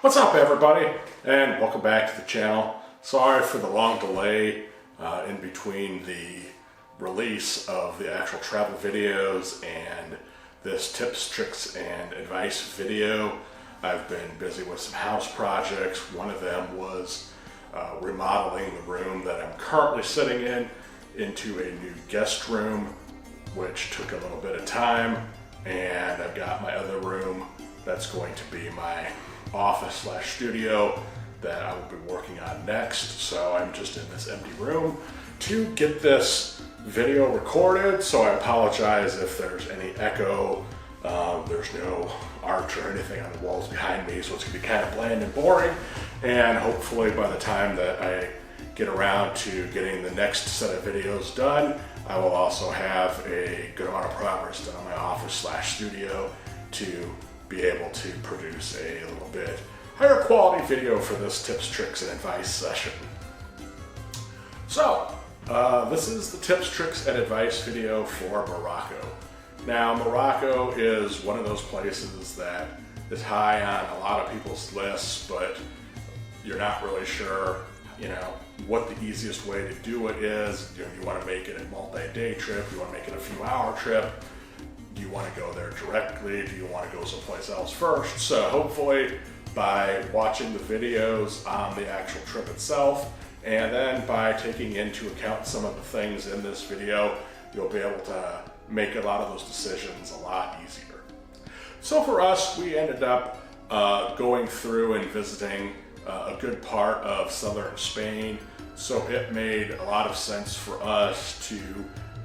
What's up, everybody, and welcome back to the channel. Sorry for the long delay in between the release of the actual travel videos and this tips, tricks, and advice video. I've been busy with some house projects. One of them was remodeling the room that I'm currently sitting in into a new guest room, which took a little bit of time. And I've got my other room that's going to be my office/studio that I will be working on next. So I'm just in this empty room to get this video recorded. So I apologize if there's any echo. There's no art or anything on the walls behind me, so it's gonna be kind of bland and boring. And hopefully by the time that I get around to getting the next set of videos done, I will also have a good amount of progress done on my office/studio to be able to produce a little bit higher quality video for this tips, tricks, and advice session. So, this is the tips, tricks, and advice video for Morocco. Now, Morocco is one of those places that is high on a lot of people's lists, but you're not really sure, what the easiest way to do it is. Do you want to make it a multi-day trip? Do you want to make it a few-hour trip? Do you want to go there directly? Do you want to go someplace else first? So hopefully by watching the videos on the actual trip itself, and then by taking into account some of the things in this video, you'll be able to make a lot of those decisions a lot easier. So for us, we ended up going through and visiting a good part of southern Spain. So it made a lot of sense for us to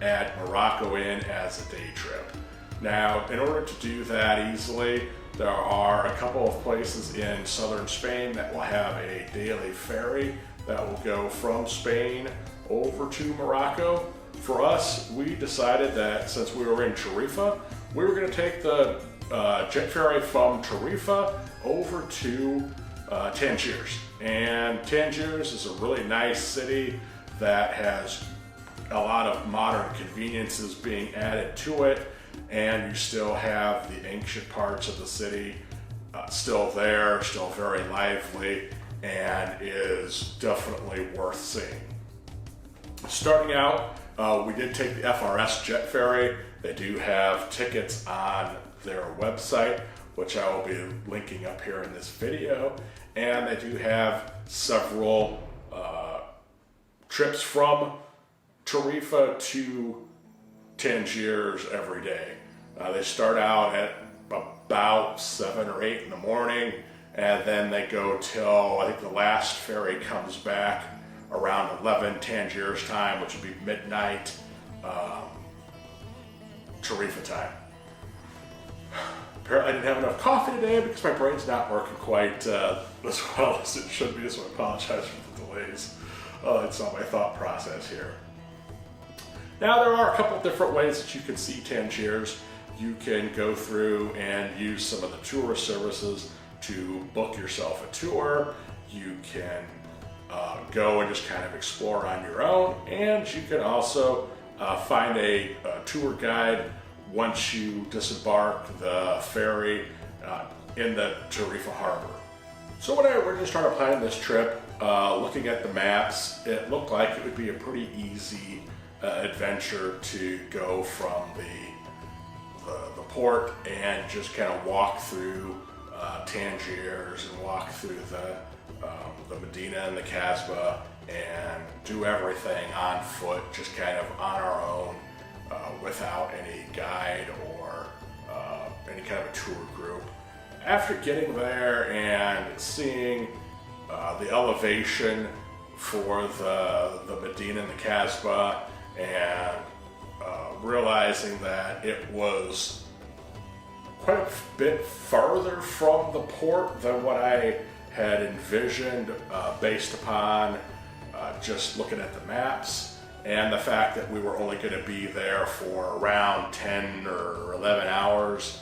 add Morocco in as a day trip. Now, in order to do that easily, there are a couple of places in southern Spain that will have a daily ferry that will go from Spain over to Morocco. For us, we decided that since we were in Tarifa, we were going to take the jet ferry from Tarifa over to Tangiers. And Tangiers is a really nice city that has a lot of modern conveniences being added to it, and you still have the ancient parts of the city still there, still very lively, and is definitely worth seeing. Starting out, we did take the FRS jet ferry. They do have tickets on their website, which I will be linking up here in this video, and they do have several trips from Tarifa to Tangiers every day. They start out at about 7 or 8 in the morning, and then they go till, I think the last ferry comes back around 11 Tangiers time, which would be midnight Tarifa time. Apparently I didn't have enough coffee today because my brain's not working quite as well as it should be, so I apologize for the delays. It's not my thought process here. Now, there are a couple different ways that you can see Tangiers. You can go through and use some of the tour services to book yourself a tour. You can go and just kind of explore on your own, and you can also find a tour guide once you disembark the ferry in the Tarifa harbor. So when I originally started planning this trip, looking at the maps, it looked like it would be a pretty easy adventure to go from the port and just kind of walk through Tangiers and walk through the Medina and the Kasbah and do everything on foot, just kind of on our own, without any guide or any kind of a tour group. After getting there and seeing the elevation for the Medina and the Kasbah, and realizing that it was quite a bit farther from the port than what I had envisioned based upon just looking at the maps, and the fact that we were only going to be there for around 10 or 11 hours,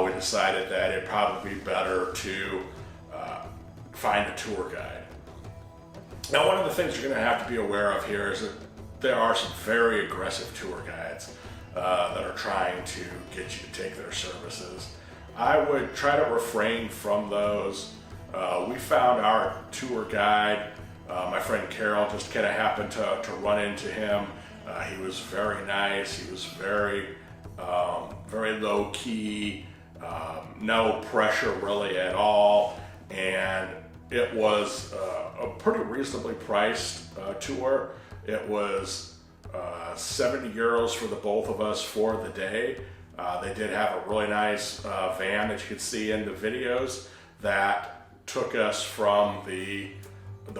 we decided that it'd probably be better to find a tour guide. Now, one of the things you're going to have to be aware of here is that there are some very aggressive tour guides that are trying to get you to take their services. I would try to refrain from those We found our tour guide. My friend Carol just kind of happened to run into him. He was very nice. He was very low key, no pressure really at all, and it was a pretty reasonably priced tour. It was 70 euros for the both of us for the day. They did have a really nice van that you could see in the videos that took us from the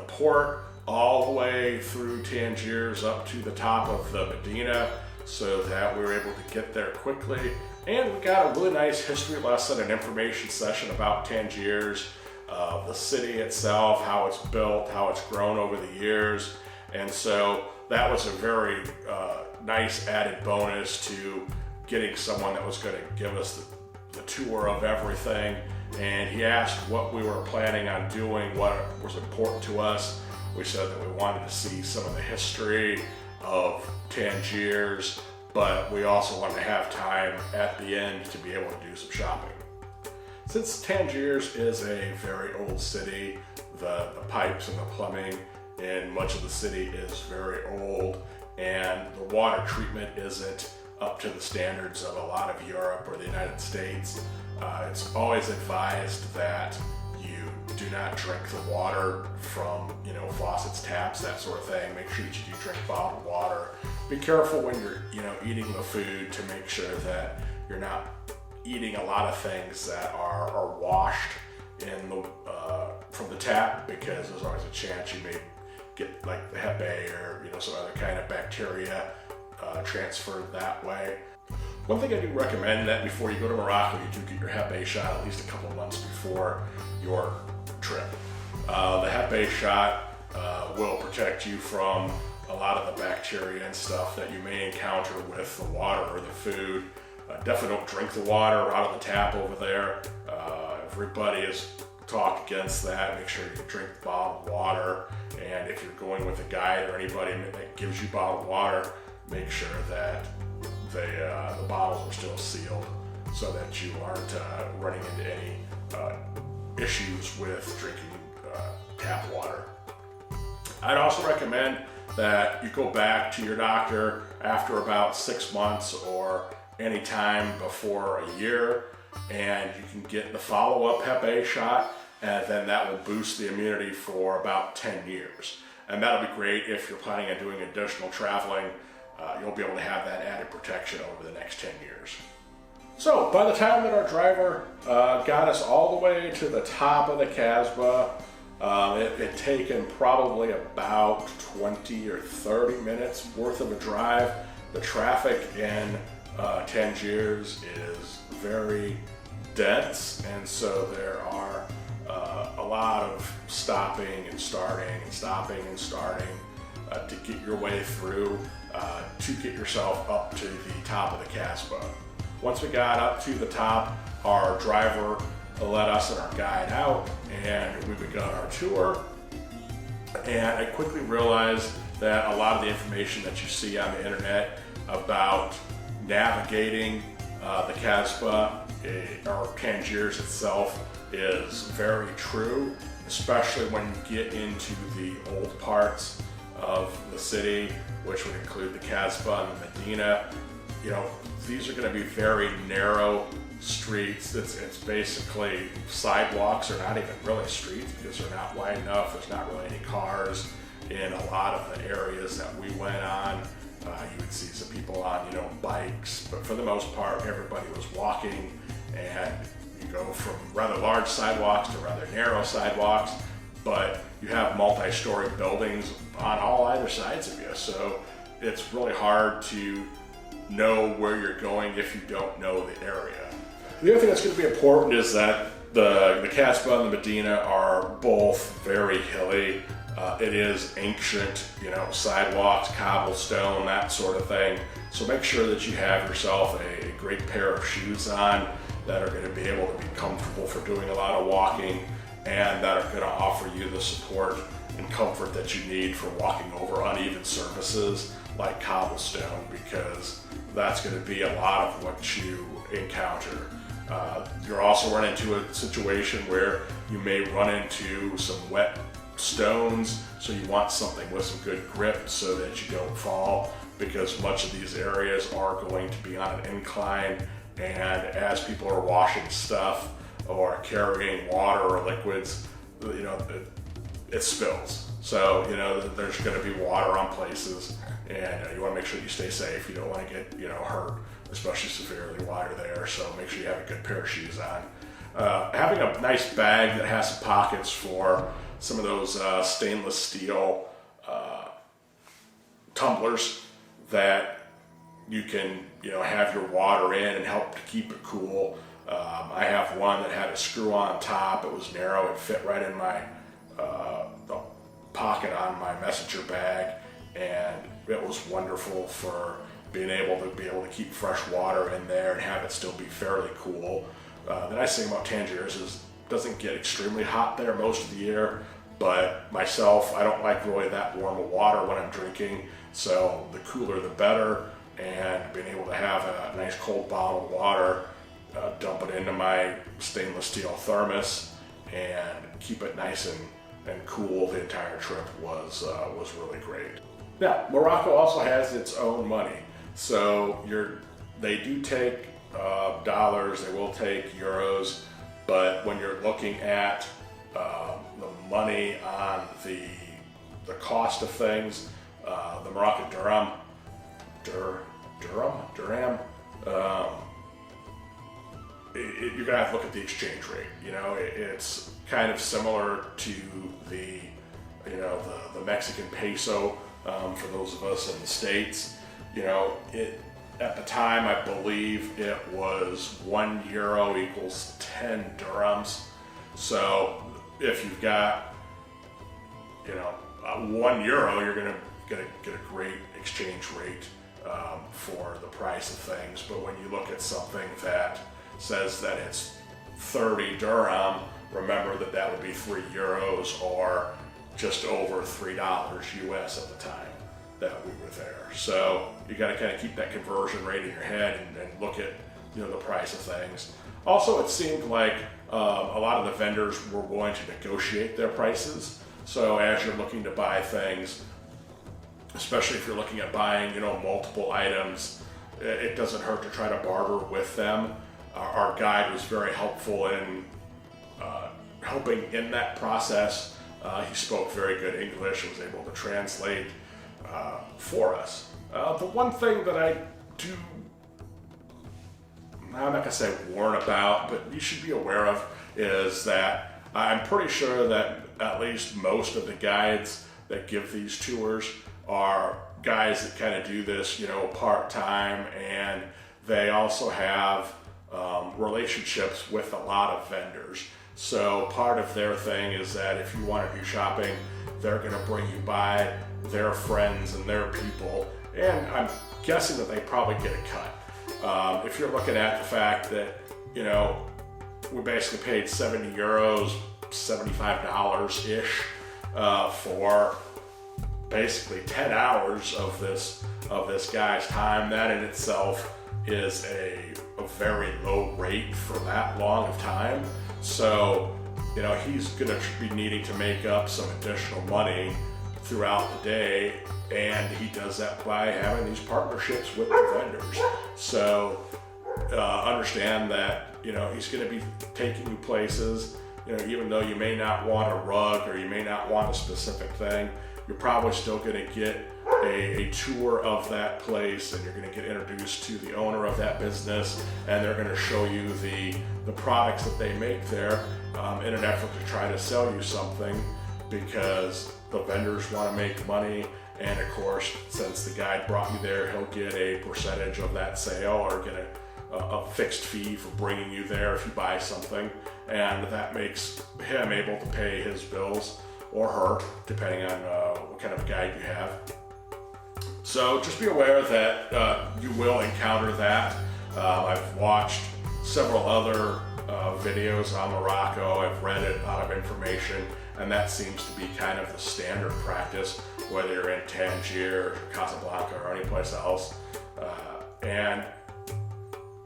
port all the way through Tangiers up to the top of the Medina, so that we were able to get there quickly. And we got a really nice history lesson and information session about Tangiers, the city itself, how it's built, how it's grown over the years. And so that was a very nice added bonus to getting someone that was going to give us the tour of everything. And he asked what we were planning on doing, what was important to us. We said that we wanted to see some of the history of Tangiers, but we also wanted to have time at the end to be able to do some shopping. Since Tangiers is a very old city, the pipes and the plumbing in much of the city is very old, and the water treatment isn't up to the standards of a lot of Europe or the United States. It's always advised that you do not drink the water from, faucets, taps, that sort of thing. Make sure that you do drink bottled water. Be careful when you're, eating the food to make sure that you're not eating a lot of things that are washed in the from the tap, because there's always a chance you may get like the Hep A or some other kind of bacteria transferred that way. One thing I do recommend that before you go to Morocco, you do get your Hep A shot at least a couple months before your trip. The Hep A shot will protect you from a lot of the bacteria and stuff that you may encounter with the water or the food. Definitely don't drink the water out of the tap over there. Everybody has talked against that. Make sure you drink bottled water, and if you're going with a guide or anybody that gives you bottled water, make sure that the bottles are still sealed so that you aren't running into any issues with drinking tap water. I'd also recommend that you go back to your doctor after about 6 months or any time before a year, and you can get the follow-up Hep A shot, and then that will boost the immunity for about 10 years. And that'll be great if you're planning on doing additional traveling. You'll be able to have that added protection over the next 10 years. So by the time that our driver got us all the way to the top of the Kasbah, it had taken probably about 20 or 30 minutes worth of a drive. The traffic in Tangiers is very dense, and so there are a lot of stopping and starting and stopping and starting to get your way through to get yourself up to the top of the Kasbah. Once we got up to the top, our driver let us and our guide out, and we began our tour. And I quickly realized that a lot of the information that you see on the internet about navigating the Kasbah or Tangiers itself is very true, especially when you get into the old parts of the city, which would include the Kasbah and the Medina. These are going to be very narrow streets. It's basically sidewalks, or not even really streets because they're not wide enough. There's not really any cars in a lot of the areas that we went on. You would see some people on, bikes, but for the most part, everybody was walking, and you go from rather large sidewalks to rather narrow sidewalks, but you have multi-story buildings on all either sides of you, so it's really hard to know where you're going if you don't know the area. The other thing that's going to be important is that the Kasbah and the Medina are both very hilly. It is ancient, sidewalks, cobblestone, that sort of thing. So make sure that you have yourself a great pair of shoes on that are going to be able to be comfortable for doing a lot of walking, and that are going to offer you the support and comfort that you need for walking over uneven surfaces like cobblestone, because that's going to be a lot of what you encounter. You're also running into a situation where you may run into some wet stones, so you want something with some good grip so that you don't fall, because much of these areas are going to be on an incline, and as people are washing stuff or carrying water or liquids, it spills. So there's going to be water on places, and you want to make sure you stay safe. You don't want to get hurt, especially severely while you're there. So make sure you have a good pair of shoes on. Having a nice bag that has some pockets for some of those stainless steel tumblers that you can have your water in and help to keep it cool. I have one that had a screw on top. It was narrow. It fit right in my the pocket on my messenger bag, and it was wonderful for being able to keep fresh water in there and have it still be fairly cool. The nice thing about Tangiers is it doesn't get extremely hot there most of the year, but myself, I don't like really that warm of water when I'm drinking, so the cooler the better, and being able to have a nice cold bottle of water, dump it into my stainless steel thermos and keep it nice and cool the entire trip was really great. Now, Morocco also has its own money. So they do take dollars, they will take euros, but when you're looking at the money on the cost of things, the Moroccan dirham, you're gonna have to look at the exchange rate. It's kind of similar to the Mexican peso for those of us in the States. At the time, I believe it was €1 equals 10 dirhams. So if you've got €1, you're gonna get a great exchange rate for the price of things. But when you look at something that says that it's 30 dirham, remember that would be €3 or just over $3 US at the time that we were there. So you got to kind of keep that conversion rate in your head and look at the price of things. Also, it seemed like a lot of the vendors were willing to negotiate their prices. So as you're looking to buy things, especially if you're looking at buying multiple items, it doesn't hurt to try to barter with them. Our guide was very helpful in helping in that process. He spoke very good English and was able to translate for us. The one thing that I'm not going to say warn about, but you should be aware of, is that I'm pretty sure that at least most of the guides that give these tours are guys that kind of do this, part-time, and they also have relationships with a lot of vendors. So part of their thing is that if you want to do shopping, they're going to bring you by their friends and their people, and I'm guessing that they probably get a cut. If you're looking at the fact that we basically paid 70 euros, $75-ish for basically 10 hours of this guy's time, that in itself is a very low rate for that long of time. So he's going to be needing to make up some additional money throughout the day, and he does that by having these partnerships with the vendors. So understand that he's going to be taking you places. Even though you may not want a rug or you may not want a specific thing, you're probably still going to get a tour of that place, and you're going to get introduced to the owner of that business, and they're going to show you the products that they make there in an effort to try to sell you something, because the vendors want to make money, and of course, since the guide brought you there, he'll get a percentage of that sale or get a fixed fee for bringing you there if you buy something, and that makes him able to pay his bills, or her, depending on what kind of guide you have. So just be aware that you will encounter that. I've watched several other videos on Morocco. I've read a lot of information, and that seems to be kind of the standard practice, whether you're in Tangier, Casablanca, or any place else. And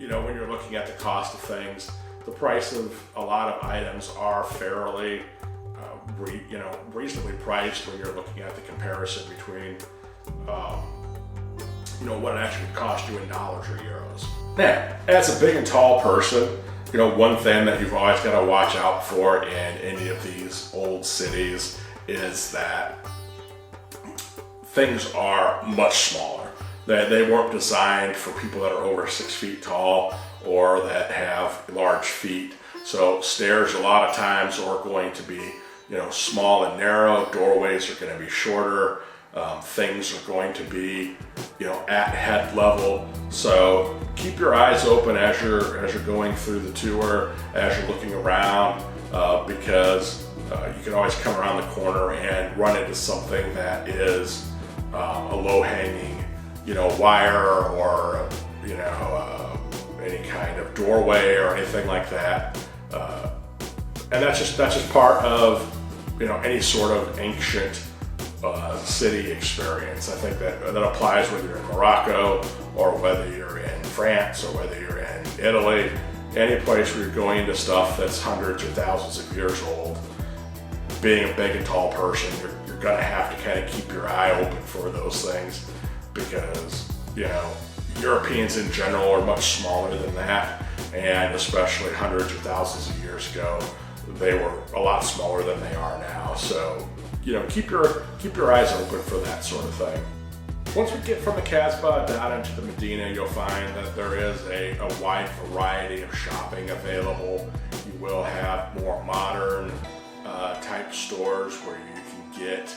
when you're looking at the cost of things, the price of a lot of items are fairly, reasonably priced when you're looking at the comparison between, what it actually cost you in dollars or euros. Now, as a big and tall person, one thing that you've always got to watch out for in any of these old cities is that things are much smaller. They weren't designed for people that are over 6 feet tall or that have large feet. So stairs a lot of times are going to be, small and narrow. Doorways are going to be shorter. Things are going to be, at head level. So keep your eyes open as you're going through the tour, as you're looking around, because you can always come around the corner and run into something that is a low-hanging, wire or any kind of doorway or anything like that. And that's just part of any sort of ancient city experience. I think that applies whether you're in Morocco or whether you're in France or whether you're in Italy. Any place where you're going into stuff that's hundreds or thousands of years old. Being a big and tall person, you're going to have to kind of keep your eye open for those things because, Europeans in general are much smaller than that, and especially hundreds or thousands of years ago, they were a lot smaller than they are now. So, keep your eyes open for that sort of thing. Once we get from the Casbah down into the Medina, you'll find that there is a wide variety of shopping available. You will have more modern type stores where you can get,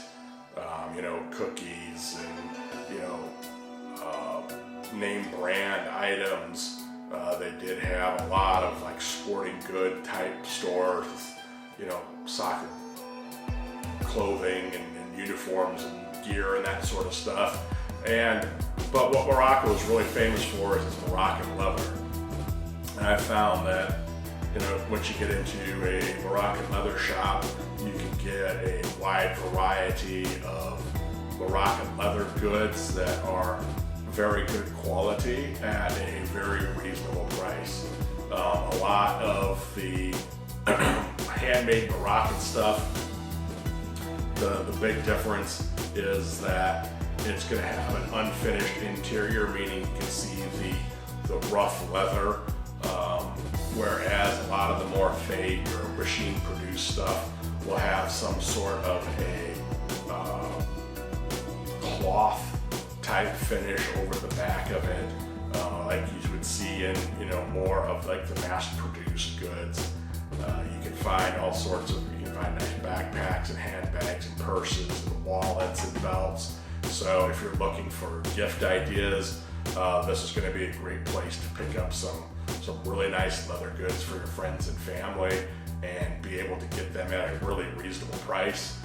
cookies and, name brand items. They did have a lot of like sporting good type stores, soccer clothing and uniforms and gear and that sort of stuff. But what Morocco is really famous for is its Moroccan leather. And I found that, once you get into a Moroccan leather shop, you can get a wide variety of Moroccan leather goods that are very good quality at a very reasonable price. A lot of the handmade Moroccan stuff, the big difference is that it's going to have an unfinished interior, meaning you can see the rough leather, whereas a lot of the more fake or machine produced stuff will have some sort of a cloth type finish over the back of it, like you would see in more of like the mass-produced goods. You can find all sorts of, you can find nice backpacks and handbags and purses and wallets and belts. So if you're looking for gift ideas, this is going to be a great place to pick up some really nice leather goods for your friends and family and be able to get them at a really reasonable price,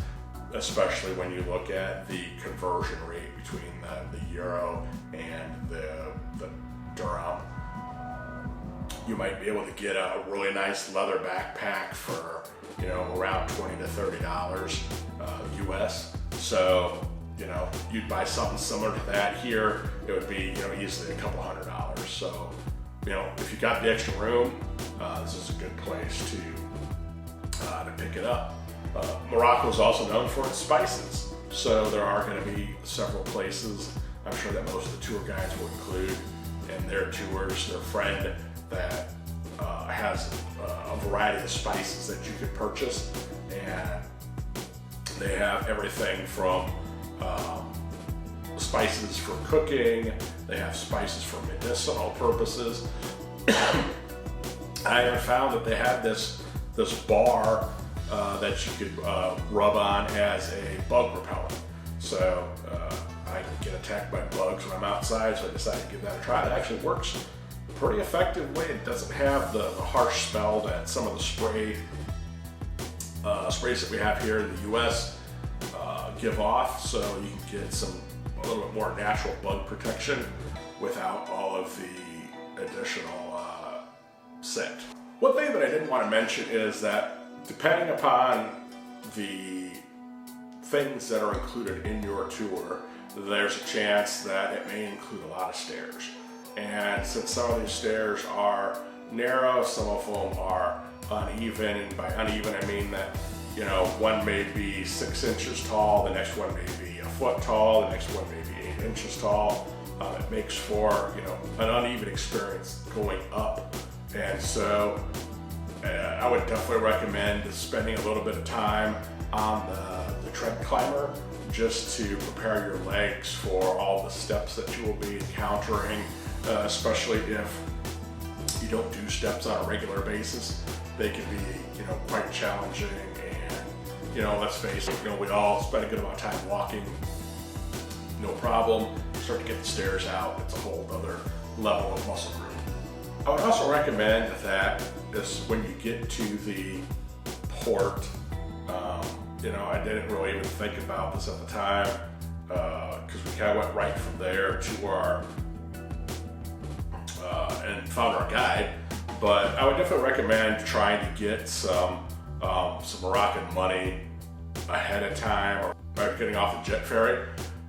especially when you look at the conversion rate between the euro and the dirham. You might be able to get a really nice leather backpack for around $20 to $30 US. So you'd buy something similar to that here, it would be easily a couple $100. So if you got the extra room, this is a good place to pick it up. Morocco is also known for its spices, so there are going to be several places, I'm sure that most of the tour guides will include in their tours, their friend that has a variety of spices that you could purchase, and they have everything from spices for cooking, they have spices for medicinal purposes. I have found that they have this bar that you could rub on as a bug repellent. So I get attacked by bugs when I'm outside, so I decided to give that a try. It actually works pretty effectively. It doesn't have the harsh smell that some of the sprays that we have here in the US give off, so you can get a little bit more natural bug protection without all of the additional scent. One thing that I didn't want to mention is that depending upon the things that are included in your tour, there's a chance that it may include a lot of stairs. And since some of these stairs are narrow, some of them are uneven, and by uneven I mean that, you know, one may be 6 inches tall, the next one may be a foot tall, the next one may be 8 inches tall. It makes for, you know, an uneven experience going up. And so I would definitely recommend spending a little bit of time on the tread climber just to prepare your legs for all the steps that you will be encountering, especially if you don't do steps on a regular basis. They can be, you know, quite challenging, and, you know, let's face it, you know, we all spend a good amount of time walking, no problem. Start to get the stairs out, it's a whole other level of muscle group. I would also recommend that when you get to the port, you know, I didn't really even think about this at the time, because we kind of went right from there to our, and found our guide, but I would definitely recommend trying to get some Moroccan money ahead of time, or getting off the jet ferry,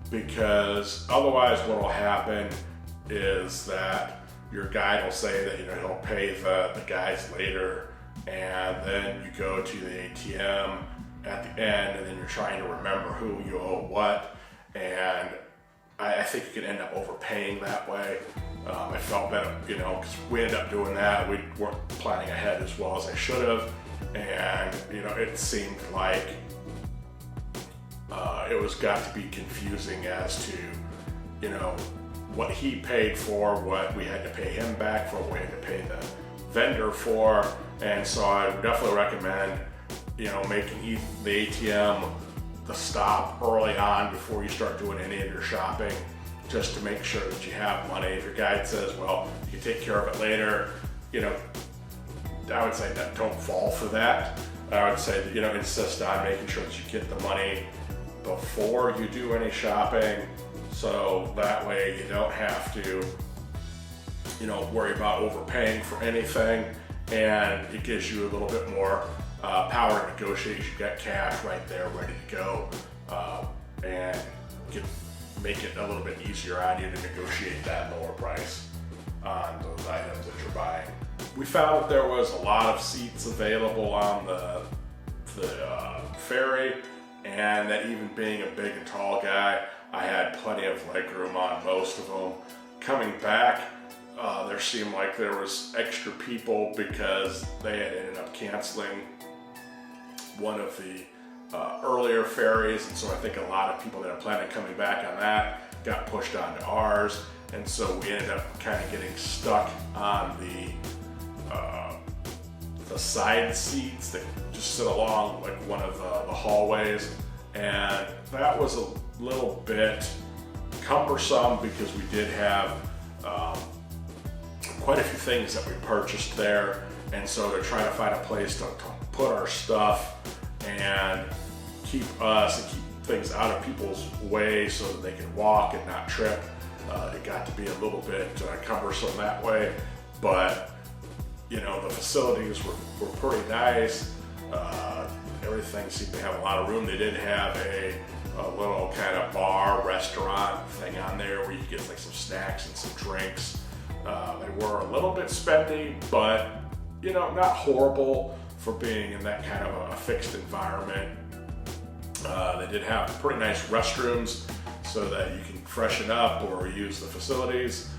because otherwise what will happen is that your guide will say that, you know, he'll pay the guys later, and then you go to the ATM at the end, and then you're trying to remember who you owe what, and I think you could end up overpaying that way. I felt better, you know, because we ended up doing that. We weren't planning ahead as well as I should have, and, you know, it seemed like it was got to be confusing as to, you know, what he paid for, what we had to pay him back for, what we had to pay the vendor for. And so I would definitely recommend, you know, making the ATM the stop early on before you start doing any of your shopping, just to make sure that you have money. If your guide says, well, you can take care of it later, you know, I would say that don't fall for that. I would say that, you know, insist on making sure that you get the money before you do any shopping, so that way you don't have to, you know, worry about overpaying for anything, and it gives you a little bit more power to negotiate. You've got cash right there ready to go, and make it a little bit easier on you to negotiate that lower price on those items that you're buying. We found that there was a lot of seats available on the ferry, and that even being a big and tall guy, I had plenty of leg room on most of them. Coming back, there seemed like there was extra people because they had ended up canceling one of the earlier ferries, and so I think a lot of people that are planning on coming back on that got pushed onto ours, and so we ended up kind of getting stuck on the side seats that just sit along like one of the hallways, and that was a little bit cumbersome because we did have quite a few things that we purchased there, and so they're trying to find a place to put our stuff and keep things out of people's way so that they can walk and not trip. It got to be a little bit cumbersome that way, but you know, the facilities were pretty nice. Everything seemed to have a lot of room. They did have a little kind of bar restaurant thing on there where you could get like some snacks and some drinks. They were a little bit spendy, but you know, not horrible for being in that kind of a fixed environment. They did have pretty nice restrooms so that you can freshen up or use the facilities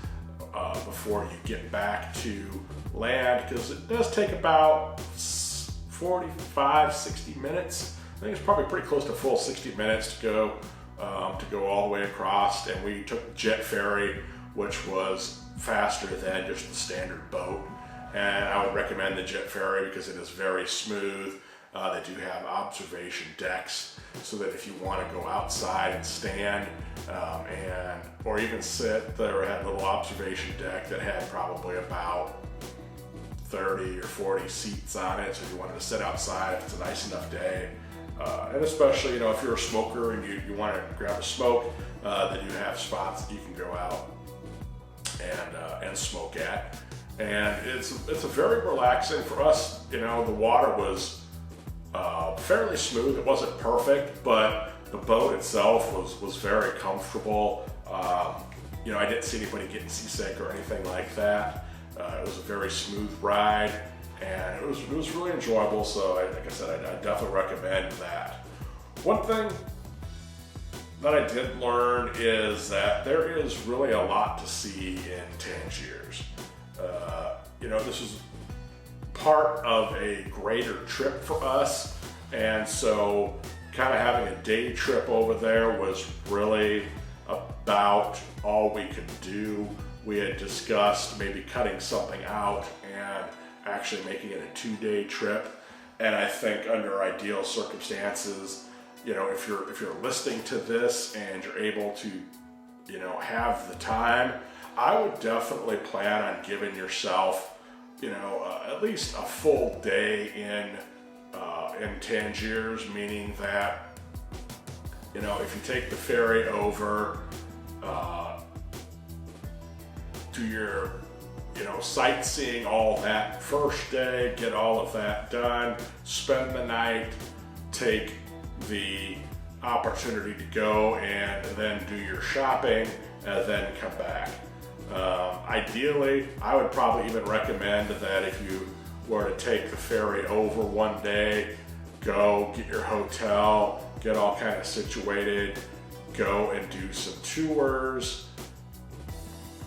before you get back to land, because it does take about 45-60 minutes. I think it's probably pretty close to full 60 minutes to go all the way across, and we took the jet ferry, which was faster than just the standard boat. And I would recommend the jet ferry because it is very smooth. They do have observation decks so that if you want to go outside and stand or even sit, they had a little observation deck that had probably about 30 or 40 seats on it. So if you wanted to sit outside, if it's a nice enough day, and especially, you know, if you're a smoker and you want to grab a smoke, then you have spots that you can go out and smoke at. And it's a very relaxing for us. You know, the water was fairly smooth. It wasn't perfect, but the boat itself was very comfortable. I didn't see anybody getting seasick or anything like that. It was a very smooth ride, and it was really enjoyable. So like I said, I definitely recommend that. One thing that I did learn is that there is really a lot to see in Tangiers. This is part of a greater trip for us, and so kind of having a day trip over there was really about all we could do. We had discussed maybe cutting something out and actually making it a 2-day trip, and I think under ideal circumstances, if you're listening to this and you're able to, have the time, I would definitely plan on giving yourself, at least a full day in Tangiers, meaning that, if you take the ferry over, do your, sightseeing, all that first day, get all of that done, spend the night, take the opportunity to go and then do your shopping and then come back. Ideally, I would probably even recommend that if you were to take the ferry over one day, go get your hotel, get all kind of situated, go and do some tours,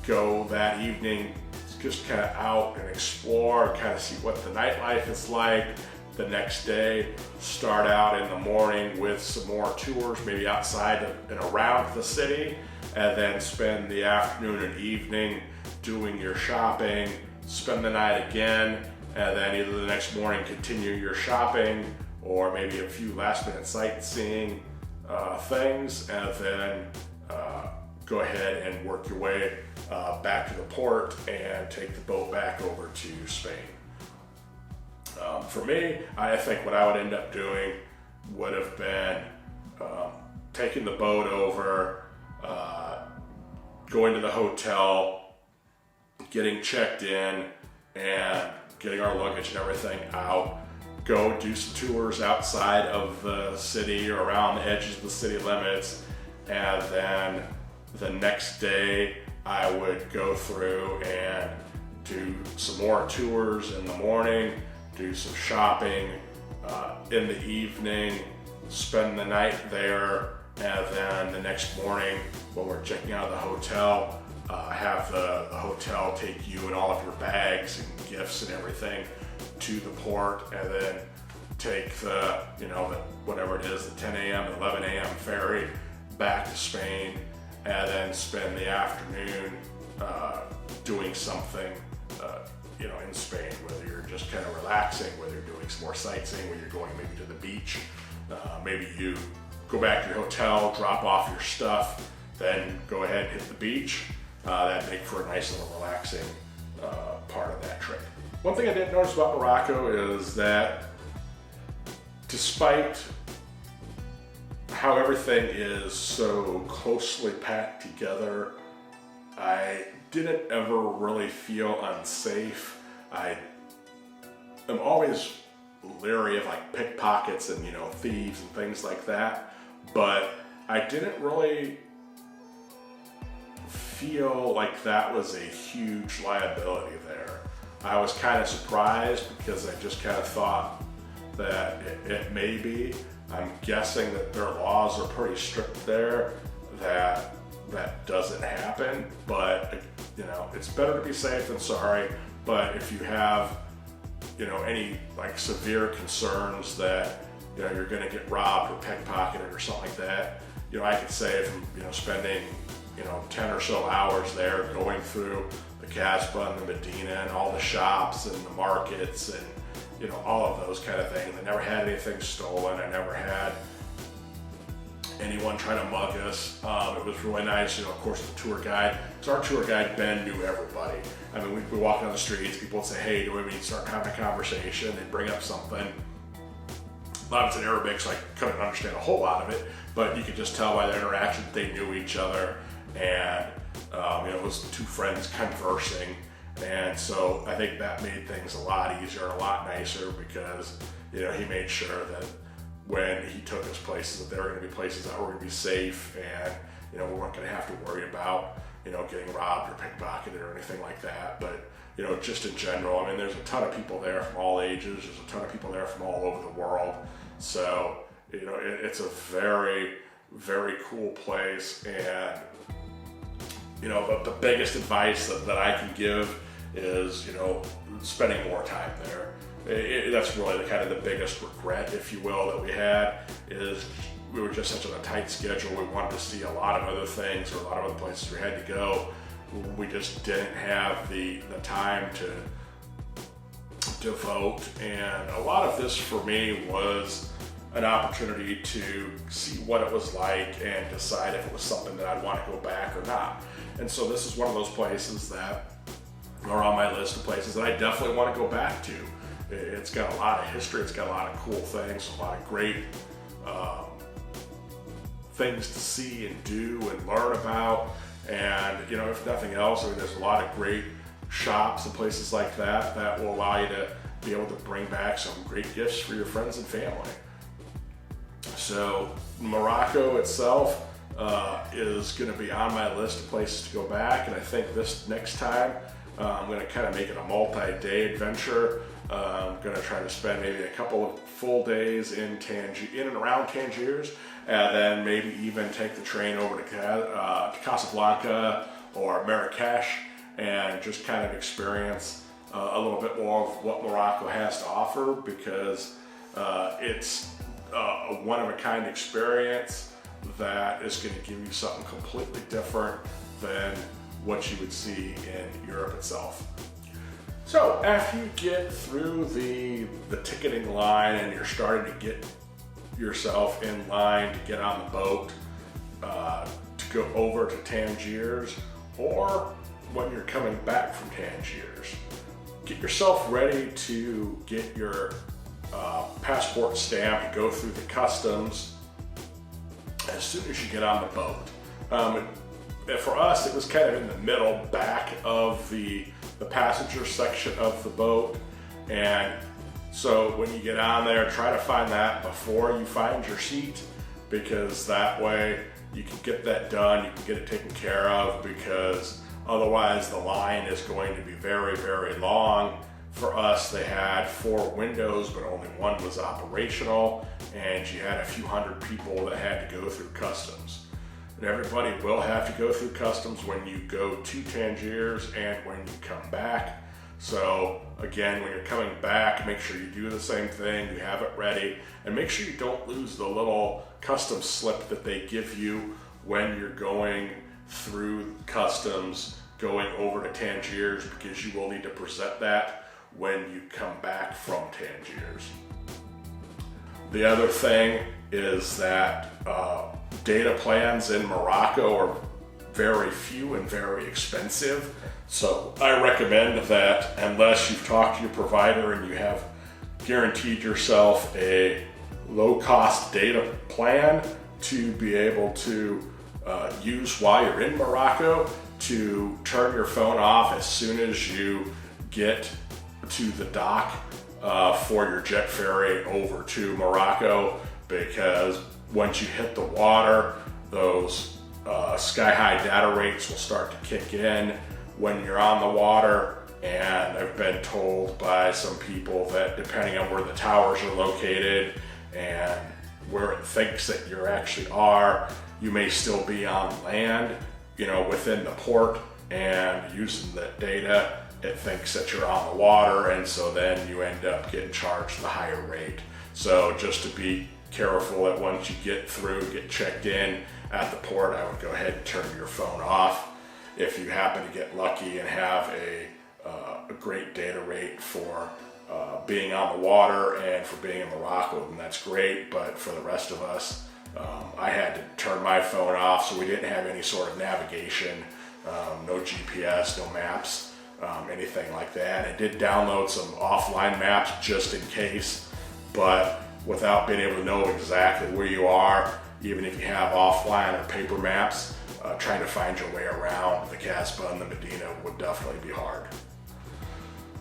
go that evening, just kind of out and explore, kind of see what the nightlife is like. The next day, start out in the morning with some more tours, maybe outside and around the city, and then spend the afternoon and evening doing your shopping, spend the night again, and then either the next morning continue your shopping or maybe a few last minute sightseeing things, and then go ahead and work your way back to the port and take the boat back over to Spain. For me, I think what I would end up doing would have been taking the boat over, going to the hotel, getting checked in, and getting our luggage and everything out, go do some tours outside of the city or around the edges of the city limits, and then the next day I would go through and do some more tours in the morning, do some shopping in the evening, spend the night there, and then the next morning when we're checking out of the hotel, have the hotel take you and all of your bags and gifts and everything to the port, and then take the whatever it is, the 10 a.m. 11 a.m. ferry back to Spain, and then spend the afternoon doing something in Spain, whether you're just kind of relaxing, whether you're doing some more sightseeing, whether you're going maybe to the beach, maybe you go back to your hotel, drop off your stuff, then go ahead and hit the beach. That'd make for a nice little relaxing part of that trip. One thing I didn't notice about Morocco is that despite how everything is so closely packed together, I didn't ever really feel unsafe. I am always leery of like pickpockets and thieves and things like that, but I didn't really feel like that was a huge liability there. I was kind of surprised because I just kind of thought that it may be. I'm guessing that their laws are pretty strict there, that doesn't happen, but it's better to be safe than sorry. But if you have any like severe concerns that you're going to get robbed or pickpocketed or something like that, I could say from spending 10 or so hours there going through the Casbah and the Medina and all the shops and the markets and all of those kind of things. I never had anything stolen. I never had anyone trying to mug us. It was really nice, of course, the tour guide. So our tour guide, Ben, knew everybody. I mean, we'd be walking on the streets, people would say, hey, do we start having a conversation? They'd bring up something. A lot of it's in Arabic, so I couldn't understand a whole lot of it, but you could just tell by their interaction that they knew each other, and it was two friends conversing. And so I think that made things a lot easier, a lot nicer, because he made sure that when he took us places, that there were going to be places that were going to be safe, and we weren't going to have to worry about getting robbed or pickpocketed or anything like that. But, just in general, I mean, there's a ton of people there from all ages. There's a ton of people there from all over the world. So, it's a very, very cool place. And, the biggest advice that I can give is, spending more time there. That's really the biggest regret, if you will, that we had, is we were just such on a tight schedule. We wanted to see a lot of other things, or a lot of other places we had to go. We just didn't have the time to devote. And a lot of this for me was an opportunity to see what it was like and decide if it was something that I'd want to go back or not. And so this is one of those places that are on my list of places that I definitely want to go back to. It's got a lot of history, it's got a lot of cool things, a lot of great things to see and do and learn about. And if nothing else, I mean, there's a lot of great shops and places like that will allow you to be able to bring back some great gifts for your friends and family. So Morocco itself is going to be on my list of places to go back, and I think this next time I'm going to kind of make it a multi-day adventure. I'm going to try to spend maybe a couple of full days in and around Tangiers, and then maybe even take the train over to Casablanca or Marrakesh and just kind of experience a little bit more of what Morocco has to offer, because it's a one-of-a-kind experience that is going to give you something completely different than what you would see in Europe itself. So after you get through the ticketing line and you're starting to get yourself in line to get on the boat to go over to Tangiers, or when you're coming back from Tangiers, get yourself ready to get your passport stamped and go through the customs as soon as you get on the boat. For us, it was kind of in the middle back of the passenger section of the boat, and so when you get on there, try to find that before you find your seat, because that way you can get that done, you can get it taken care of, because otherwise the line is going to be very, very long. For us, they had 4 windows, but only one was operational, and you had a few hundred people that had to go through customs. And everybody will have to go through customs when you go to Tangiers and when you come back. So again, when you're coming back, make sure you do the same thing, you have it ready, and make sure you don't lose the little custom slip that they give you when you're going through customs going over to Tangiers, because you will need to present that when you come back from Tangiers. The other thing is that data plans in Morocco are very few and very expensive. So I recommend that unless you've talked to your provider and you have guaranteed yourself a low-cost data plan to be able to use while you're in Morocco, to turn your phone off as soon as you get to the dock for your jet ferry over to Morocco, because once you hit the water, those sky-high data rates will start to kick in when you're on the water. And I've been told by some people that depending on where the towers are located and where it thinks that you actually are, you may still be on land, within the port, and using that data, it thinks that you're on the water, and so then you end up getting charged the higher rate. So just to be careful that once you get checked in at the port, I would go ahead and turn your phone off. If you happen to get lucky and have a great data rate for being on the water and for being in Morocco, then that's great. But for the rest of us, I had to turn my phone off, so we didn't have any sort of navigation, no GPS, no maps, anything like that. I did download some offline maps just in case, but without being able to know exactly where you are, even if you have offline or paper maps, trying to find your way around the Casbah and the Medina would definitely be hard.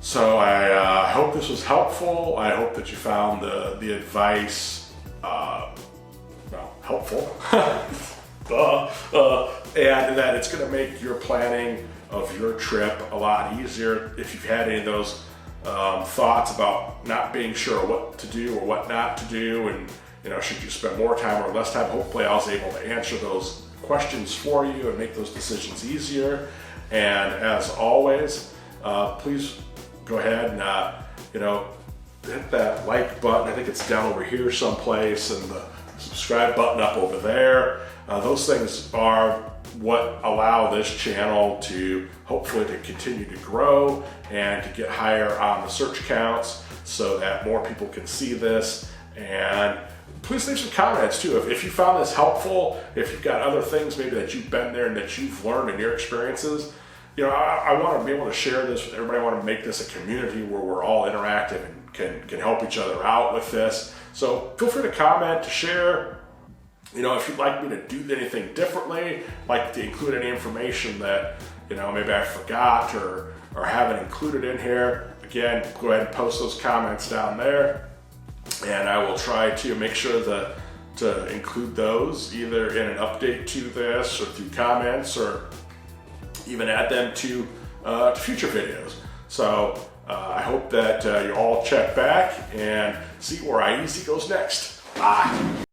So I hope this was helpful. I hope that you found the advice helpful. and that it's going to make your planning of your trip a lot easier. If you've had any of those thoughts about not being sure what to do or what not to do, and should you spend more time or less time, hopefully I was able to answer those questions for you and make those decisions easier. And as always, please go ahead and hit that like button. I think it's down over here someplace, and the subscribe button up over there. Those things are what allow this channel to hopefully to continue to grow and to get higher on the search counts so that more people can see this. And please leave some comments too. If you found this helpful, if you've got other things maybe that you've been there and that you've learned in your experiences, I want to be able to share this with everybody. I want to make this a community where we're all interactive and can help each other out with this. So feel free to comment, to share. If you'd like me to do anything differently, like to include any information that, maybe I forgot or haven't included in here, again, go ahead and post those comments down there. And I will try to make sure to include those either in an update to this or through comments, or even add them to future videos. So I hope that you all check back and see where IEZ goes next. Bye.